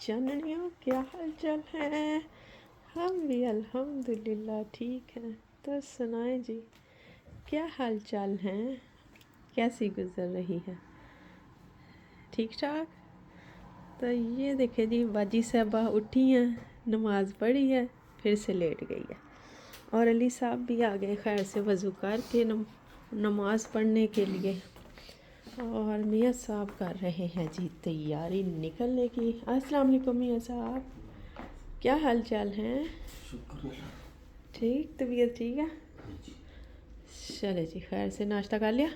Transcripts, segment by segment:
जननियों क्या हाल चाल है। हम भी अल्हम्दुलिल्लाह ठीक हैं। तो सुनाएं जी, क्या हाल चाल हैं, कैसी गुजर रही है, ठीक ठाक। तो ये देखे जी, बाजी साहबा उठी हैं, नमाज़ पढ़ी है, फिर से लेट गई है। और अली साहब भी आ गए खैर से वज़ू करके नमाज़ पढ़ने के लिए। और मियाँ साहब कर रहे हैं जी तैयारी निकलने की। अस्सलाम वालेकुम मियाँ साहब, क्या हाल चाल हैं, ठीक, तबीयत ठीक है। चले जी, खैर से नाश्ता कर लिया।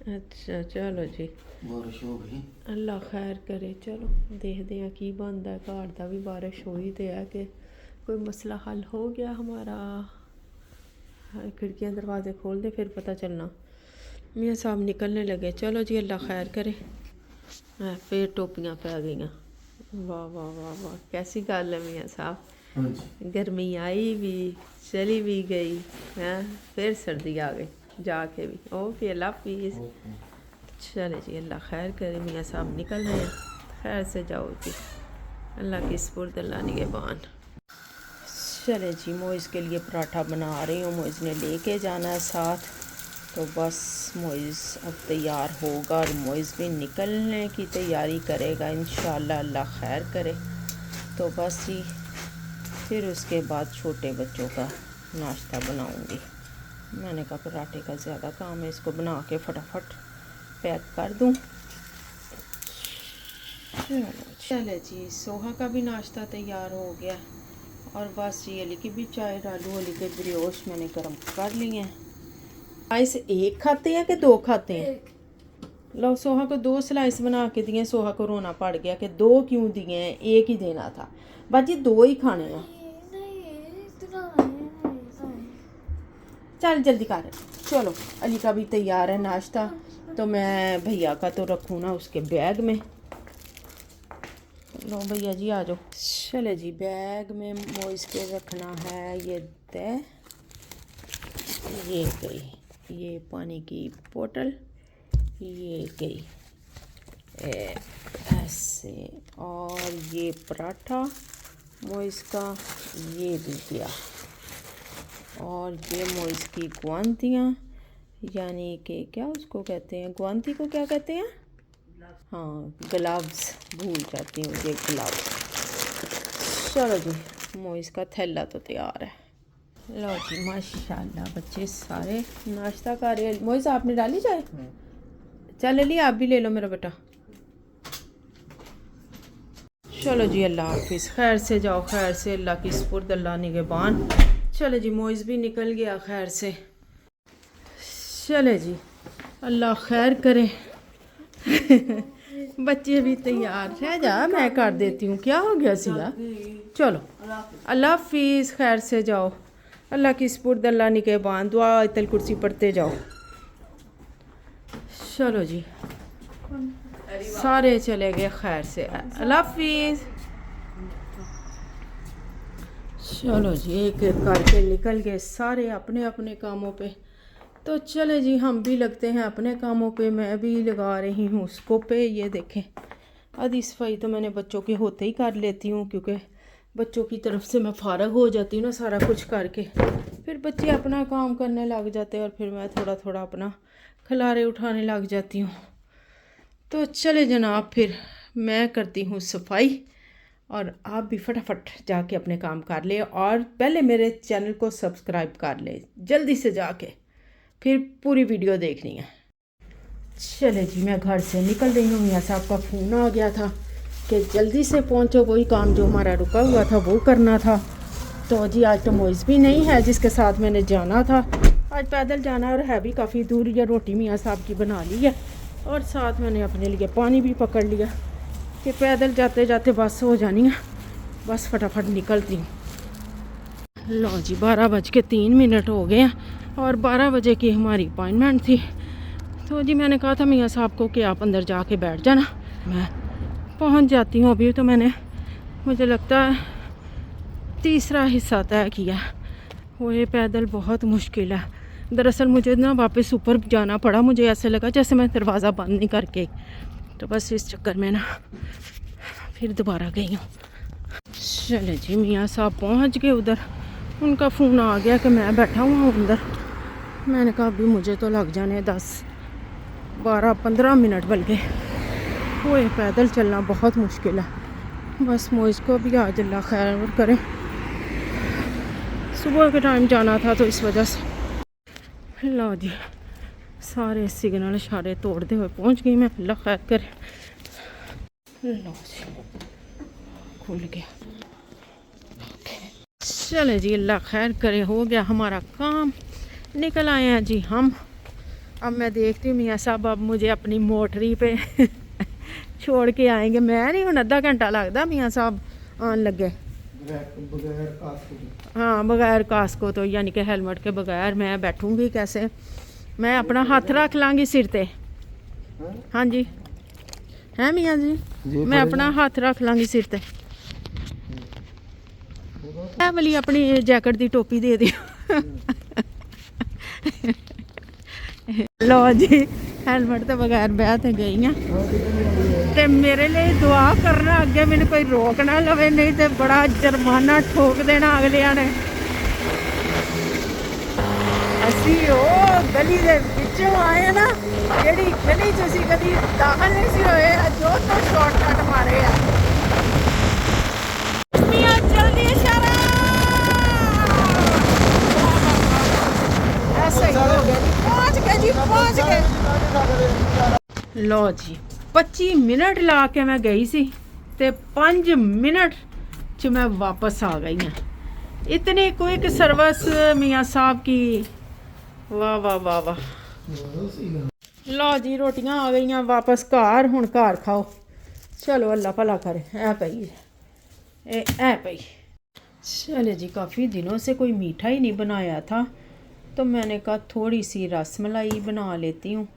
अच्छा चलो जी, बारिश हो गई, अल्लाह खैर करे। चलो देखते हैं की बनता है। घर का भी बारिश हो ही तो है कि कोई मसला हल हो गया हमारा। खिड़कियाँ दरवाजे खोल दे फिर पता चलना। मियाँ साहब निकलने लगे। चलो जी, अल्लाह खैर करे। फिर टोपियाँ पै गई। वाह वाह वाह वाह, कैसी गल है मियाँ साहब। गर्मी आई भी, चली भी गई है, फिर सर्दी आ गई जाके भी। ओके, अल्लाह हाफिज़। चले जी, अल्लाह खैर करे। मियाँ साहब निकल रहे हैं, खैर से जाओ जी, अल्लाह की स्पुर्द अल्लाह निगहबान। चले जी, मोइज़ के लिए पराठा बना रही हूँ। मोइज़ ने लेके जाना है साथ, तो बस मोइज़ अब तैयार होगा और मोइज़ भी निकलने की तैयारी करेगा इंशाअल्लाह, अल्लाह खैर करे। तो बस ही फिर उसके बाद छोटे बच्चों का नाश्ता बनाऊंगी। मैंने कहा पराठे का ज़्यादा काम है, इसको बना के फटाफट पैक कर दूँ। चले जी, सोहा का भी नाश्ता तैयार हो गया और बस ये अली की भी चाय डालूँ। अली के ब्रियोश मैंने गर्म कर लिए हैं। स्लाइस एक खाते हैं कि दो खाते हैं? लो, सोहा को 2 स्लाइस बना के दिए। सोहा को रोना पड़ गया कि 2 क्यों दिए हैं, एक ही देना था। बाजी 2 ही खाने हैं। चल जल्दी कर। चलो, अली का भी तैयार है नाश्ता, तो मैं भैया का तो रखूँ ना उसके बैग में। लो भैया जी आ जाओ। चले जी, बैग में मोइज़ के रखना है ये तय। ये गई, ये पानी की बोतल, ये गई ऐसे, और ये पराठा मोइज़ का, ये भी गया। और ये मोइज़ की ग्वांतियाँ, यानी कि क्या उसको कहते हैं, ग्वांती को क्या कहते हैं? हाँ, ग्लव्स, भूल जाती हूँ ये ग्लव्स। चलो जी, मोइज़ का थैला तो तैयार है। लो जी, माशाल्लाह बच्चे सारे नाश्ता कर रहे हैं। मोइज़ आपने डाली चाय? चल लिए, आप भी ले लो मेरा बेटा। चलो जी, अल्लाह हाफिज़। खैर से जाओ, खैर से, अल्लाह की स्पुर्द अल्लाह निगहबान। चलो जी, मोइज़ भी निकल गया खैर से। चले जी, अल्लाह खैर करे। बच्चे भी तैयार है। जा, मैं कर देती हूँ, क्या हो गया सिया। चलो, अल्लाह हाफिज़। खैर से जाओ, अल्लाह की स्पुर्द अल्लाह निगहबान। दुआ आयतल कुर्सी पढ़ते जाओ। चलो जी, सारे चले गए खैर से, अल्लाह हाफिज़। चलो जी, एक एक करके निकल गए सारे अपने अपने कामों पे। तो चले जी, हम भी लगते हैं अपने कामों पे। मैं भी लगा रही हूँ उसको पे। ये देखें, आधी सफाई तो मैंने बच्चों के होते ही कर लेती हूँ, क्योंकि बच्चों की तरफ से मैं फ़ारग हो जाती हूँ ना सारा कुछ करके। फिर बच्चे अपना काम करने लग जाते हैं और फिर मैं थोड़ा थोड़ा अपना खलारे उठाने लग जाती हूँ। तो चले जनाब, फिर मैं करती हूँ सफाई और आप भी फटाफट जाके अपने काम कर ले। और पहले मेरे चैनल को सब्सक्राइब कर ले जल्दी से जाके, फिर पूरी वीडियो देखनी है। चले जी, मैं घर से निकल रही हूँ। मियाँ साहब का फ़ोन आ गया था कि जल्दी से पहुँचो, वही काम जो हमारा रुका हुआ था वो करना था। तो जी, आज तो मोइज़ भी नहीं है जिसके साथ मैंने जाना था। आज पैदल जाना और है भी काफ़ी दूर। या रोटी मियाँ साहब की बना ली है और साथ मैंने अपने लिए पानी भी पकड़ लिया कि पैदल जाते जाते बस हो जानी है। बस फटाफट निकलती हूँ। लो जी, 12:03 हो गए हैं और 12 बजे की हमारी अपॉइंटमेंट थी। तो जी, मैंने कहा था मियाँ साहब को कि आप अंदर जाके बैठ जाना, मैं पहुँच जाती हूँ। अभी तो मैंने, मुझे लगता है, तीसरा हिस्सा तय किया। वो ये पैदल बहुत मुश्किल है। दरअसल मुझे ना वापस ऊपर जाना पड़ा। मुझे ऐसे लगा जैसे मैं दरवाज़ा बंद नहीं करके तो बस इस चक्कर में ना फिर दोबारा गई हूँ। चले जी, मियाँ साहब पहुँच गए उधर। उनका फ़ोन आ गया कि मैं बैठा हुआ हूँ अंदर। मैंने कहा अभी मुझे तो लग जाने 10-12-15 मिनट, बल्कि वो पैदल चलना बहुत मुश्किल है। बस मोइज़ को भी आज अल्लाह खैर करे, सुबह के टाइम जाना था तो इस वजह से। लो जी, सारे सिग्नल इशारे तोड़ते हुए पहुंच गई मैं, अल्लाह खैर करे। लो जी, खुल गया। चले जी, अल्लाह खैर करे, हो गया हमारा काम। निकल आए हैं जी हम। अब मैं देखती हूँ मियाँ साहब अब मुझे अपनी मोटरी पे छोड़ के आएंगे। मैं नहीं, हूँ आधा घंटा लगता मियाँ साहब आन लगे। हाँ, बगैर कास्को तो, यानी कि हेलमेट के बगैर मैं बैठूंगी कैसे? मैं अपना हाथ रख लांगी सिर पे। हाँ जी, है मियाँ जी, मैं अपना हाथ रख लांगी सिर पे। ऐ वाली अपनी जैकेट दी टोपी दे दियो। लो जी, हेलमेट तो बगैर बह ते गई हैं। ते मेरे लिए दुआ करना, अगे मैंने कोई रोक ना लवे, नहीं तो बड़ा जुर्माना ठोक देना अगलिया ने। असी ओ गली दे विचों आए ना, जेड़ी गली च असी कदी दाखल नहीं सी होए, जो तो शॉर्टकट मारे आ। मियां जल्दी इशारा, ऐसे ही हो गया जी, पहुंच गए जी, पहुंच गए। लो जी, 25 मिनट ला के मैं गई सी ते 5 मिनट च मैं वापस आ गई हूँ। इतनी क्विक सर्विस मियाँ साहब की, वाह वाह वाह वाह। लो जी, रोटियां आ गई वापस घर, हुण घर खाओ। चलो अल्लाह भला करे। ऐ पई ऐ पई। चले जी, काफ़ी दिनों से कोई मीठा ही नहीं बनाया था, तो मैंने कहा थोड़ी सी रसमलाई बना लेती हूँ।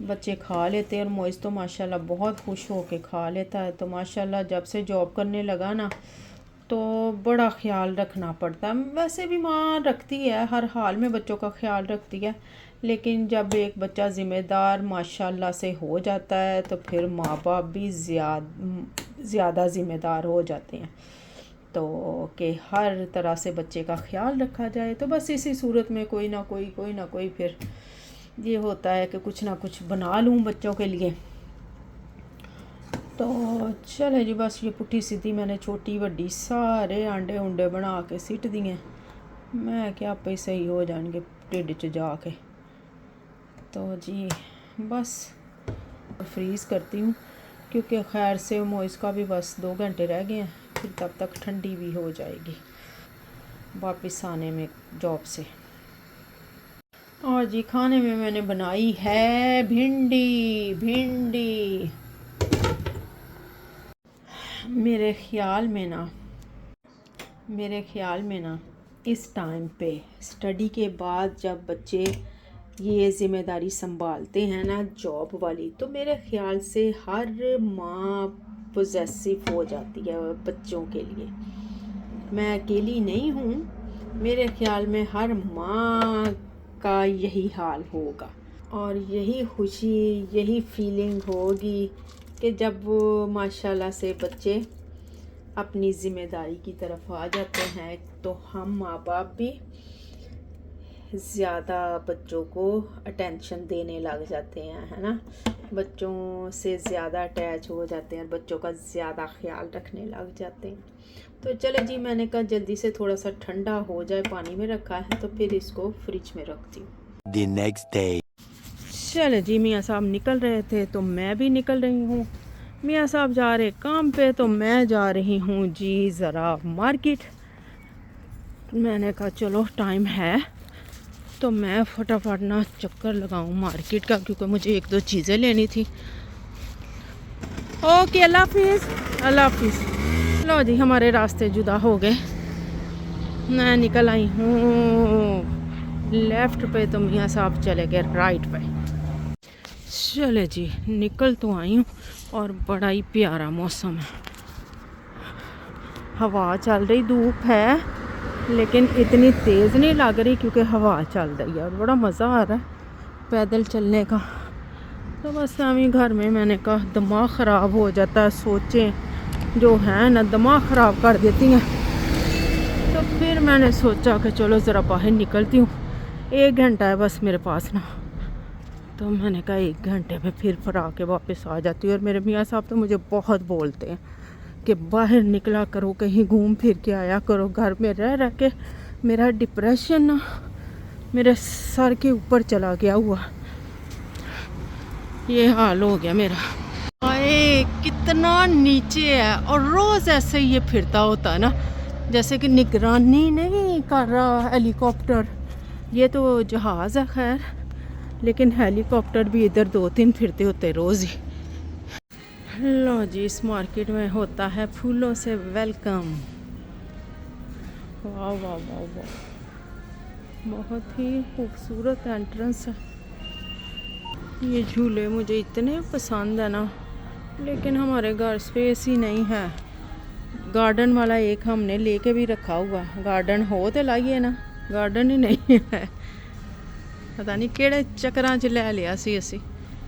बच्चे खा लेते हैं और मोइज़ तो माशाल्लाह बहुत खुश हो के खा लेता है। तो माशाल्लाह जब से जॉब करने लगा ना, तो बड़ा ख्याल रखना पड़ता है। वैसे भी माँ रखती है, हर हाल में बच्चों का ख्याल रखती है, लेकिन जब एक बच्चा ज़िम्मेदार माशाल्लाह से हो जाता है तो फिर माँ बाप भी ज़्यादा ज़िम्मेदार हो जाते हैं। तो कि हर तरह से बच्चे का ख्याल रखा जाए। तो बस इसी सूरत में कोई ना कोई फिर ये होता है कि कुछ ना कुछ बना लूँ बच्चों के लिए। तो चले जी, बस ये पुट्ठी सीधी मैंने छोटी बड़ी सारे आंडे उंडे बना के सिट दिए। मैं क्या आपे सही हो जाएंगे ढिड च जाके। तो जी बस फ्रीज़ करती हूँ, क्योंकि खैर से मोइज़ का भी बस 2 घंटे रह गए हैं, फिर तब तक ठंडी भी हो जाएगी वापस आने में जॉब से। और जी खाने में मैंने बनाई है भिंडी। मेरे ख्याल में ना इस टाइम पे स्टडी के बाद जब बच्चे ये ज़िम्मेदारी संभालते हैं ना जॉब वाली, तो मेरे ख्याल से हर माँ पोजेसिव हो जाती है बच्चों के लिए। मैं अकेली नहीं हूँ, मेरे ख्याल में हर माँ का यही हाल होगा और यही खुशी, यही फीलिंग होगी कि जब वो माशाल्लाह से बच्चे अपनी ज़िम्मेदारी की तरफ आ जाते हैं, तो हम माँ बाप भी ज़्यादा बच्चों को अटेंशन देने लग जाते हैं, है ना। बच्चों से ज़्यादा अटैच हो जाते हैं और बच्चों का ज़्यादा ख्याल रखने लग जाते हैं। तो चले जी, मैंने कहा जल्दी से थोड़ा सा ठंडा हो जाए, पानी में रखा है तो फिर इसको फ्रिज में रखती हूँ। The next day. चले जी, मियाँ साहब निकल रहे थे तो मैं भी निकल रही हूँ। मियाँ साहब जा रहे काम पे तो मैं जा रही हूँ जी ज़रा मार्केट। मैंने कहा चलो टाइम है तो मैं फटाफट ना चक्कर लगाऊँ मार्केट का, क्योंकि मुझे 1-2 चीज़ें लेनी थी। ओके, अल्लाह हाफिज़। लो जी, हमारे रास्ते जुदा हो गए। मैं निकल आई हूँ लेफ़्ट पे, तो मियाँ साहब चले गए राइट पे। चले जी, निकल तो आई हूँ और बड़ा ही प्यारा मौसम है। हवा चल रही, धूप है लेकिन इतनी तेज़ नहीं लग रही क्योंकि हवा चल रही है और बड़ा मज़ा आ रहा है पैदल चलने का। तो बस अभी घर में मैंने कहा दिमाग ख़राब हो जाता है, सोचें जो हैं ना दिमाग ख़राब कर देती हैं। तो फिर मैंने सोचा कि चलो ज़रा बाहर निकलती हूँ, 1 घंटा है बस मेरे पास ना। तो मैंने कहा 1 घंटे में फिर आके वापस आ जाती हूँ। और मेरे मियाँ साहब तो मुझे बहुत बोलते हैं कि बाहर निकला करो, कहीं घूम फिर के आया करो। घर में रह के मेरा डिप्रेशन ना मेरे सर के ऊपर चला गया हुआ, ये हाल हो गया मेरा। आए कितना नीचे है और रोज़ ऐसे ही ये फिरता होता है ना, जैसे कि निगरानी नहीं कर रहा हेलीकॉप्टर। ये तो जहाज़ है खैर, लेकिन हेलीकॉप्टर भी इधर 2-3 फिरते होते रोज़ ही। लो जी, इस मार्केट में होता है फूलों से वेलकम। वाह वाह वाह वाह, बहुत ही खूबसूरत एंट्रेंस है। ये झूले मुझे इतने पसंद है ना, लेकिन हमारे घर स्पेस ही नहीं है। गार्डन वाला एक हमने लेके भी रखा हुआ, गार्डन हो तो लाइए ना, गार्डन ही नहीं है। पता नहीं केड़े चक्करां च ले लिया सी असी,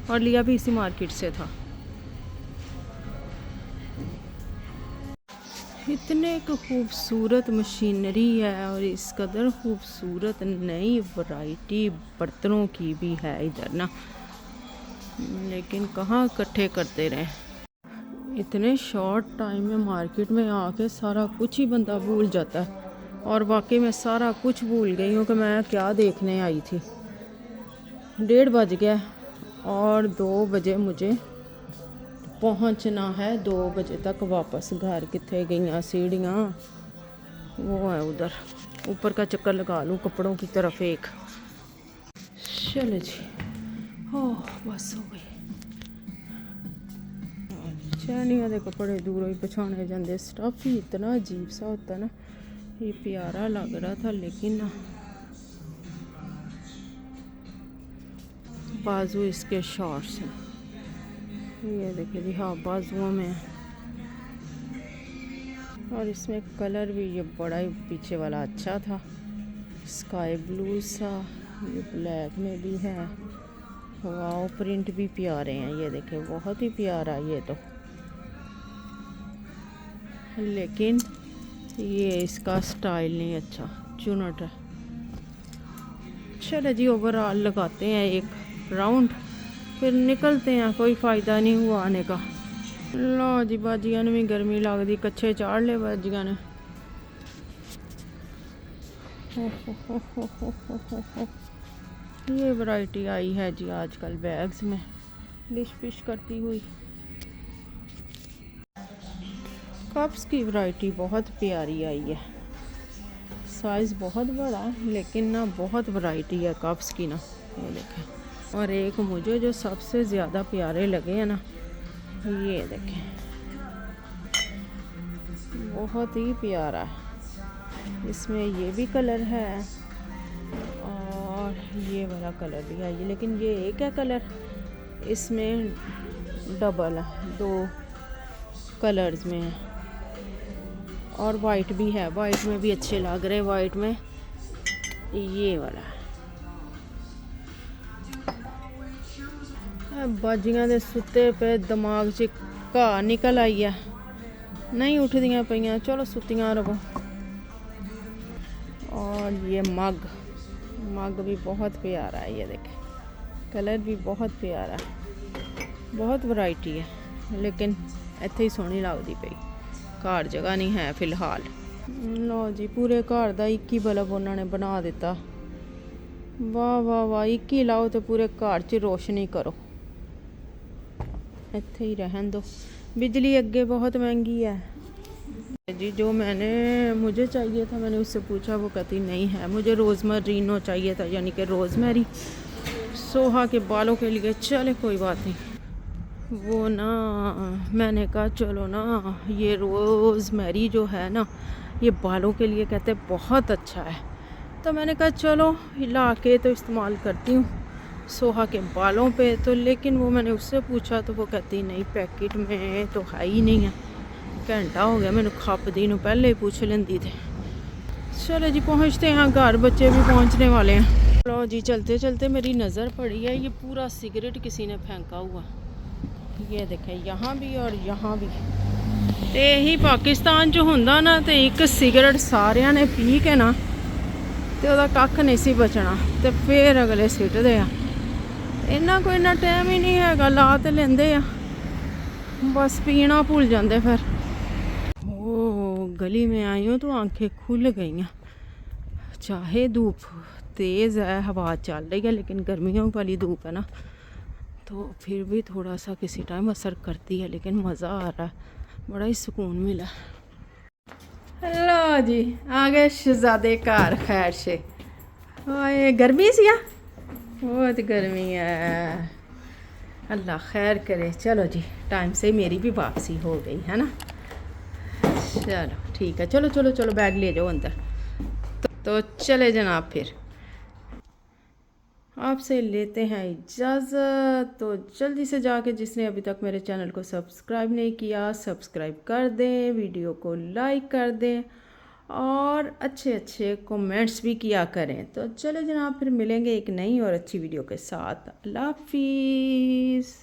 और लिया भी इसी मार्केट से था। इतने खूबसूरत मशीनरी है और इस कदर खूबसूरत नई वैरायटी बर्तनों की भी है इधर ना, लेकिन कहाँ इकट्ठे करते रहे। इतने शॉर्ट टाइम में मार्केट में आके सारा कुछ ही बंदा भूल जाता है। और वाकई में सारा कुछ भूल गई हूँ कि मैं क्या देखने आई थी। 1:30 बज गया और 2 बजे मुझे पहुँचना है, 2 बजे तक वापस घर। कितने गई सीढ़ियाँ, वो है उधर ऊपर का चक्कर लगा लूँ कपड़ों की तरफ एक। चलो जी, ओह बस हो गई। चैनिया के कपड़े दूरों ही पछाने जाते, स्टफ ही इतना अजीब सा होता ना। ये प्यारा लग रहा था, लेकिन ना बाजू इसके शॉर्ट्स हैं, ये देखिए जी, हाँ बाजुओं में। और इसमें कलर भी ये बड़ा ही पीछे वाला अच्छा था, स्काई ब्लू सा, ये ब्लैक में भी है। वाओ, प्रिंट भी प्यारे हैं, ये देखें बहुत ही प्यारा ये तो। लेकिन ये इसका स्टाइल नहीं अच्छा, चुनट है। चलो जी, ओवरऑल लगाते हैं एक राउंड, फिर निकलते हैं। कोई फ़ायदा नहीं हुआ आने का। लो जी, बाजिया ने भी गर्मी लगती, कच्छे चाड़ ले बाजिया ने। ये वैरायटी आई है जी आजकल बैग्स में, डिश फिश करती हुई। कप्स की वैरायटी बहुत प्यारी आई है, साइज़ बहुत बड़ा है, लेकिन ना बहुत वैरायटी है कप्स की ना, ये देखें। और एक मुझे जो सबसे ज़्यादा प्यारे लगे हैं ना, ये देखें, बहुत ही प्यारा है। इसमें ये भी कलर है और ये वाला कलर भी है, लेकिन ये एक है कलर, इसमें डबल है, 2 कलर्स में है। और वाइट भी है, वाइट में भी अच्छे लग रहे, वाइट में ये वाला। बाजियां दे सुते पे दिमाग च घाह निकल आई है, नहीं उठदियां पईयां, चलो सुतियां रहो। और ये मग भी बहुत प्यारा है, ये देखें, कलर भी बहुत प्यारा है। बहुत वैरायटी है, लेकिन इत्थे ही सोहनी लगदी पई, घर जगह नहीं है फिलहाल। लो जी, पूरे घर का 21 बल्ब उन्होंने बना दिता। वाह वाह वाह, 21 लाओ तो पूरे घर च रोशनी करो, इत्थे ही रहन दो। बिजली अगे बहुत महंगी है जी। जो मुझे चाहिए था, मैंने उससे पूछा, वो कहती नहीं है, मुझे रोज़मेरीनो चाहिए था, यानी कि रोज़मेरी, सोहा के बालों के लिए। चले कोई बात नहीं, वो ना मैंने कहा चलो ना, ये रोज़मेरी जो है ना, ये बालों के लिए कहते बहुत अच्छा है। तो मैंने कहा चलो हिला के तो इस्तेमाल करती हूँ सोहा के बालों पे। तो लेकिन वो मैंने उससे पूछा तो वो कहती नहीं, पैकेट में तो है ही नहीं है। घंटा हो गया मैंने खप दी, पहले ही पूछ लेंदी थे। चलो जी, पहुँचते हैं घर, बच्चे भी पहुँचने वाले हैं। लो जी, चलते चलते मेरी नज़र पड़ी है ये पूरा सिगरेट किसी ने फेंका हुआ। ये देखें, यहाँ भी और यहाँ भी। तो यही पाकिस्तान जो होंदा ना, तो एक सिगरेट सारिया ने पी के ना तो ਉਹਦਾ ਕੱਖ नहीं सी बचना, तो फिर अगले सिटदे आ। इन्ना कोई इन्ना टाइम ही नहीं हैगा, ला तो लेंदे आ, बस पीना भूल जाते फिर। ओ गली में आई हूँ तो आंखें खुल गई। चाहे धूप तेज़ है, हवा चल रही है, लेकिन गर्मियों वाली धूप है ना, तो फिर भी थोड़ा सा किसी टाइम असर करती है, लेकिन मज़ा आ रहा है, बड़ा ही सुकून मिला। हेलो जी, आ गए शहजादे घर खैर से। ओए गर्मी सी आ, बहुत गर्मी है, अल्लाह खैर करे। चलो जी, टाइम से मेरी भी वापसी हो गई है ना। चलो ठीक है, चलो चलो चलो बैग ले जाओ अंदर। तो चले जनाब, फिर आपसे लेते हैं इजाज़त। तो जल्दी से जाके जिसने अभी तक मेरे चैनल को सब्सक्राइब नहीं किया, सब्सक्राइब कर दें, वीडियो को लाइक कर दें और अच्छे अच्छे कमेंट्स भी किया करें। तो चले जनाब, फिर मिलेंगे एक नई और अच्छी वीडियो के साथ। अल्लाह हाफिज़।